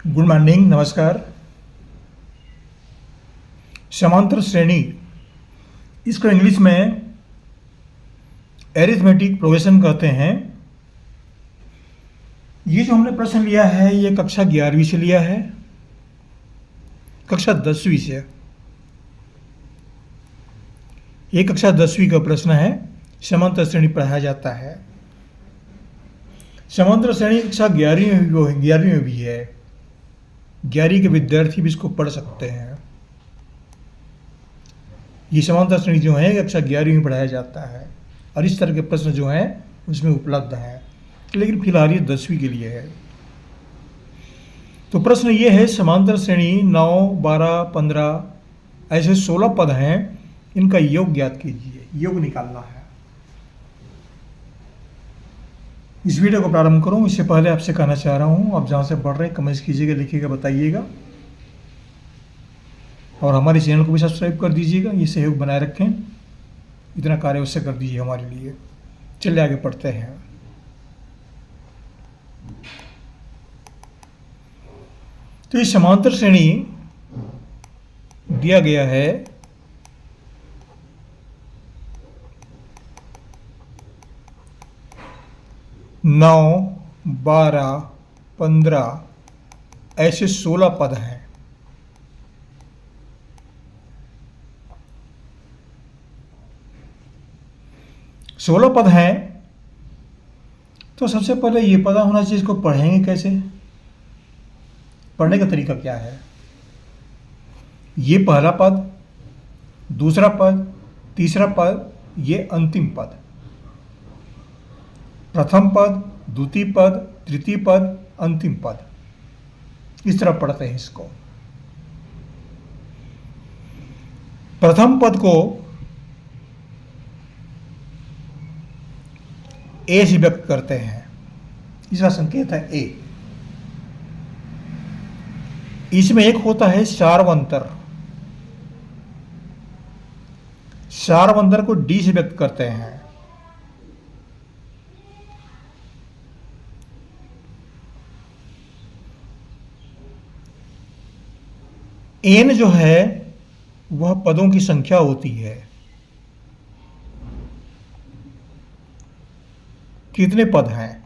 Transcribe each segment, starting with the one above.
Good morning, नमस्कार। समांतर श्रेणी, इसको इंग्लिश में एरिथमेटिक प्रोग्रेशन कहते हैं। ये जो हमने प्रश्न लिया है ये कक्षा 11वीं से लिया है, कक्षा 10वीं से। ये कक्षा 10वीं का प्रश्न है। समांतर श्रेणी पढ़ाया जाता है। समांतर श्रेणी कक्षा 11वीं में भी है। 11वीं के विद्यार्थी भी इसको पढ़ सकते हैं। ये समांतर श्रेणी जो है कक्षा 11वीं में पढ़ाया जाता है और इस तरह के प्रश्न जो हैं उसमें उपलब्ध हैं, लेकिन फिलहाल ये 10वीं के लिए है। तो प्रश्न ये है, समांतर श्रेणी 9, 12, 15 ऐसे 16 पद हैं, इनका योग ज्ञात कीजिए। योग निकालना है। इस वीडियो को प्रारंभ करूं इससे पहले आपसे कहना चाह रहा हूं, आप जहां से पढ़ रहे हैं कमेंट्स कीजिएगा, लिखिएगा, बताइएगा और हमारे चैनल को भी सब्सक्राइब कर दीजिएगा। ये सहयोग बनाए रखें, इतना कार्य अवश्य कर दीजिए हमारे लिए। चलिए आगे पढ़ते हैं। तो ये समांतर श्रेणी दिया गया है 9, 12, 15 ऐसे 16 पद हैं। सोलह पद हैं, तो सबसे पहले ये पता होना चाहिए इसको पढ़ेंगे कैसे, पढ़ने का तरीका क्या है। ये पहला पद, दूसरा पद, तीसरा पद, ये अंतिम पद। प्रथम पद, द्वितीय पद, तृतीय पद, अंतिम पद, इस तरह पढ़ते हैं इसको। प्रथम पद को ए से व्यक्त करते हैं, इसका संकेत है ए। इसमें एक होता है सार्वंतर। सार्वंतर को डी से व्यक्त करते हैं। एन जो है वह पदों की संख्या होती है। कितने पद हैं,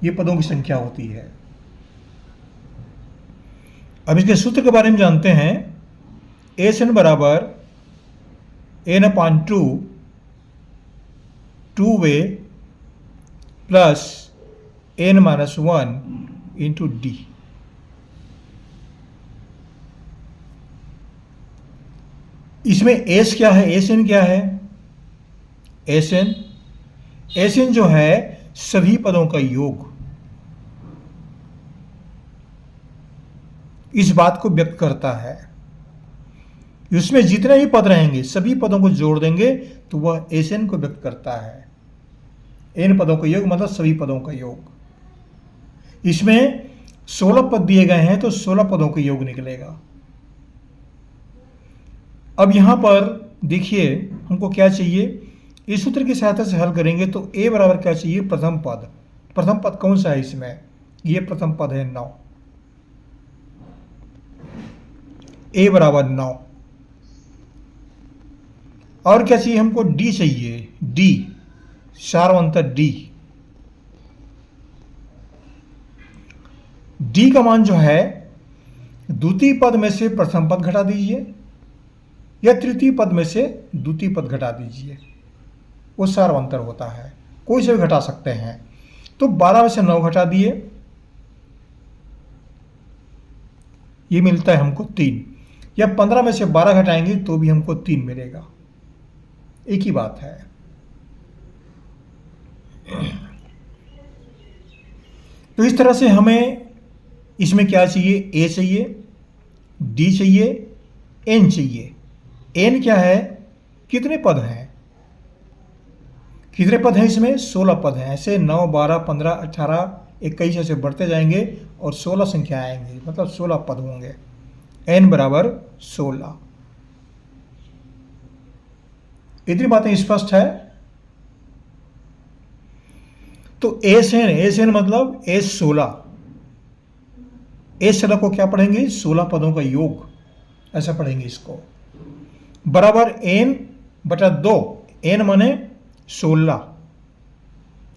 ये पदों की संख्या होती है। अब इसके सूत्र के बारे में जानते हैं। एस एन बराबर एन अपॉन टू वे plus N minus 1 into D. इसमें एस क्या है, एस एन क्या है। एस एन जो है सभी पदों का योग, इस बात को व्यक्त करता है। उसमें जितने भी पद रहेंगे सभी पदों को जोड़ देंगे तो वह एस एन को व्यक्त करता है। एन पदों का योग मतलब सभी पदों का योग। इसमें 16 पद दिए गए हैं तो 16 पदों का योग निकलेगा। अब यहां पर देखिए हमको क्या चाहिए, इस सूत्र की सहायता से हल करेंगे तो ए बराबर क्या चाहिए, प्रथम पद। प्रथम पद कौन सा है इसमें, ये प्रथम पद है 9। ए बराबर 9। और क्या चाहिए हमको, डी चाहिए, डी सार्वंतर डी। डी का मान जो है द्वितीय पद में से प्रथम पद घटा दीजिए या तृतीय पद में से द्वितीय पद घटा दीजिए, वो सार्वंतर होता है। कोई से भी घटा सकते हैं। तो 12 में से 9 घटा दिए, ये मिलता है हमको 3। या 15 में से 12 घटाएंगे तो भी हमको 3 मिलेगा, एक ही बात है। तो इस तरह से हमें इसमें क्या चाहिए, ए चाहिए, डी चाहिए, एन चाहिए। एन क्या है, कितने पद हैं, कितने पद हैं इसमें, 16 पद हैं। ऐसे 9, 12, 15, 18, 21 ऐसे बढ़ते जाएंगे और 16 संख्या आएंगी, मतलब 16 पद होंगे। एन बराबर 16। इतनी बातें स्पष्ट है। तो एस एन मतलब एस 16, एस शलक को क्या पढ़ेंगे? 16 पदों का योग, ऐसा पढ़ेंगे इसको। बराबर n बटा 2, n माने 16,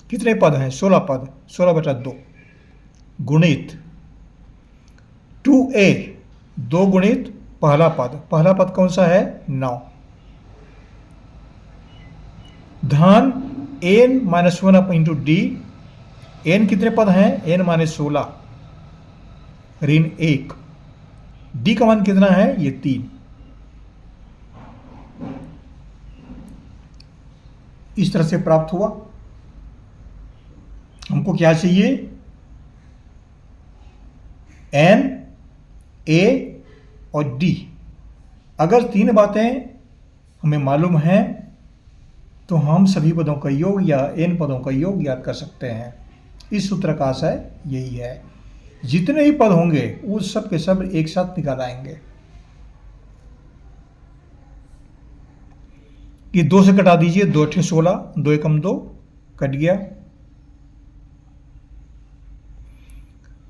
कितने पद हैं? 16 पद, 16 बटा 2 गुणित 2a, 2 गुणित पहला पद, पहला पद कौन सा है? 9, धन n minus 1 up into D, n कितने पद हैं? n माने 16, ऋण 1, डी का मान कितना है? ये 3। इस तरह से प्राप्त हुआ। हमको क्या चाहिए? n, a और d। अगर 3 बातें हमें मालूम हैं तो हम सभी पदों का योग या n पदों का योग याद कर सकते हैं। इस सूत्र का आशय यही है। जितने ही पद होंगे वो सब के सब एक साथ निकाल आएंगे। ये 2 से कटा दीजिए, 2 अठे 16, 2 एकम 2, कट गया।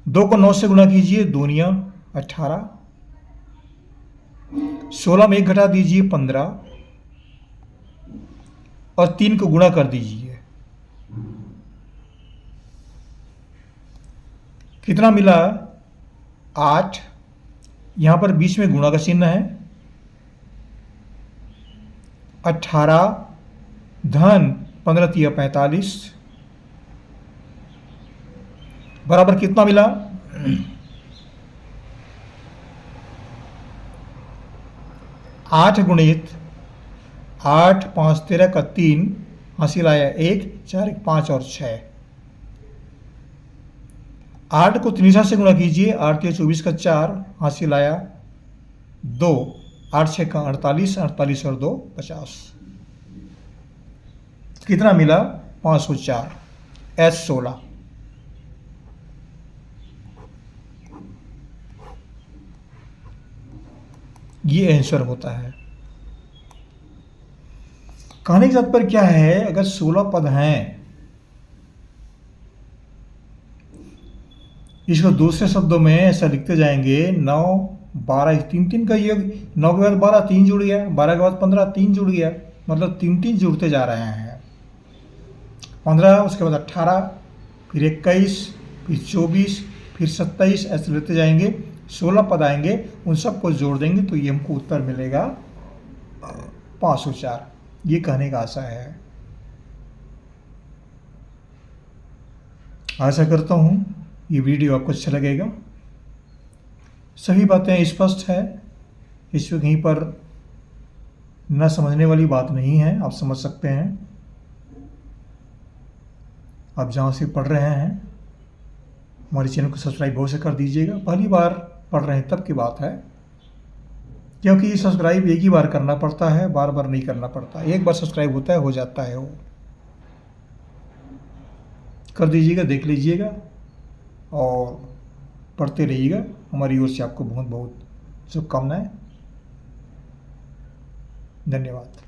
2 को 9 से गुणा कीजिए, 2 निया 18, 16 में 1 घटा दीजिए, 15, और 3 को गुणा कर दीजिए। कितना मिला? 8। यहां पर बीच में गुणा का चिन्ह है। 18 धन 15 तिया 45 बराबर कितना मिला? 8 गुणित 8 5 13 का 3, हासिल आया 1, 4 1 5 और 6। 8 को 3 से गुणा कीजिए, 8 3 24 का 4, हासिल आया 2, 8 6 का 48, 48 और 2 50। कितना मिला? 504, S16। ये आंसर होता है। कहने का तात्पर्य क्या है? अगर 16 पद हैं, इसको दूसरे शब्दों में ऐसा लिखते जाएंगे, 9 12 3 का योग, 9 के बाद 12 3 जुड़ गया, 12 के बाद 15 3 जुड़ गया, मतलब 3 जुड़ते जा रहे हैं। 15 उसके बाद 18, फिर 21, फिर 24, फिर 27, ऐसे लेते जाएंगे। 16 पद आएंगे, उन सबको जोड़ देंगे तो ये हमको उत्तर मिलेगा 504। ये कहने का आशा है। आशा करता हूँ ये वीडियो आपको अच्छा लगेगा। सभी बातें स्पष्ट है, इसमें कहीं पर न समझने वाली बात नहीं है, आप समझ सकते हैं। आप जहाँ से पढ़ रहे हैं हमारे चैनल को सब्सक्राइब अवश्य कर दीजिएगा। पहली बार पढ़ रहे हैं तब की बात है, क्योंकि सब्सक्राइब एक ही बार करना पड़ता है, बार बार नहीं करना पड़ता। एक बार सब्सक्राइब होता है, हो जाता है, वो कर दीजिएगा, देख लीजिएगा और पढ़ते रहिएगा। हमारी ओर से आपको बहुत बहुत शुभकामनाएं। धन्यवाद।